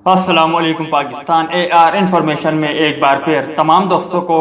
السلام علیکم Pakistan AR information میں ایک بار پھر تمام دوستوں کو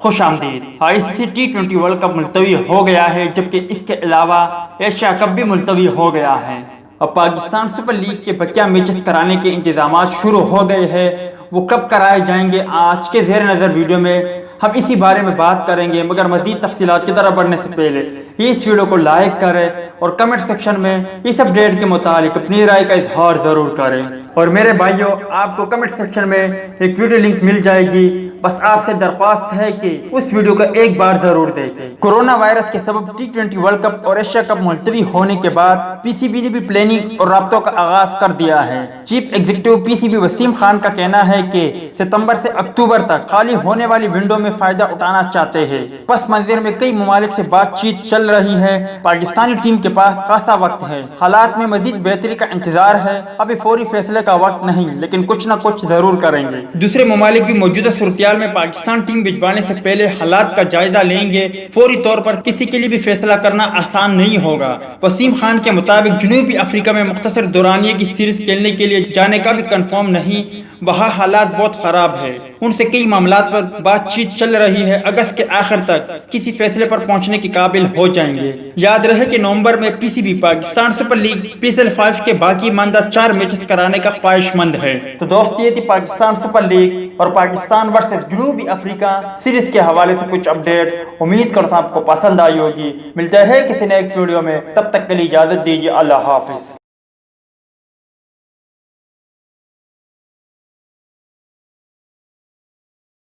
خوش آمدید۔ ICC T20 ورلڈ کپ ملتوی ہو گیا ہے، جبکہ اس کے علاوہ ایشیا کپ بھی ملتوی ہو گیا ہے۔ اب پاکستان سپر لیگ کے بقیہ میچز کرانے کے انتظامات شروع ہو گئے ہیں۔ وہ کب کرائے جائیں گے، آج کے زیر نظر ویڈیو میں ہم اسی بارے میں بات کریں گے، مگر مزید تفصیلات کی طرف بڑھنے سے پہلے اس ویڈیو کو لائک کریں اور کمنٹ سیکشن میں اس اپڈیٹ کے متعلق اپنی رائے کا اظہار ضرور کریں۔ اور میرے بھائیوں، آپ کو کمنٹ سیکشن میں ایک ویڈیو لنک مل جائے گی، بس آپ سے درخواست ہے کہ اس ویڈیو کو ایک بار ضرور دیکھیں۔ کورونا وائرس کے سبب T20 ورلڈ کپ اور ایشیا کپ ملتوی ہونے کے بعد PCB نے بھی پلاننگ اور رابطوں کا آغاز کر دیا ہے۔ Chief executive PCB Wasim Khan کا کہنا ہے کہ ستمبر سے اکتوبر تک خالی ہونے والی ونڈو میں فائدہ اٹھانا چاہتے ہیں۔ پس منظر میں کئی ممالک سے بات چیت چل رہی ہے۔ پاکستانی ٹیم کے پاس خاصا وقت ہے، حالات میں مزید بہتری کا انتظار ہے۔ ابھی فوری فیصلے کا وقت نہیں، لیکن کچھ نہ کچھ ضرور کریں گے۔ دوسرے ممالک بھی موجودہ صورتحال میں پاکستان ٹیم بھجوانے سے پہلے حالات کا جائزہ لیں گے۔ فوری طور پر کسی کے لیے بھی فیصلہ کرنا آسان نہیں ہوگا۔ وسیم خان کے مطابق جنوبی افریقہ میں مختصر دورانیے کی سیریز کھیلنے کے لیے جانے کا بھی کنفرم نہیں، وہاں حالات بہت خراب ہے۔ ان سے کئی معاملات پر بات چیت چل رہی ہے، اگست کے آخر تک کسی فیصلے پر پہنچنے کے قابل ہو جائیں گے۔ یاد رہے کہ نومبر میں PCB Pakistan super league PSL5 کے باقی ماندہ 4 میچز کرانے کا خواہش مند ہے۔ تو دوست، یہ تھی پاکستان سپر لیگ اور پاکستان ورسز جنوبی افریقہ سیریز کے حوالے سے کچھ اپڈیٹ۔ امید کرتا ہوں آپ کو پسند آئی ہوگی۔ ملتے ہیں کسی نیکسٹ ویڈیو میں، تب تک کے لیے اجازت دیجیے۔ اللہ حافظ۔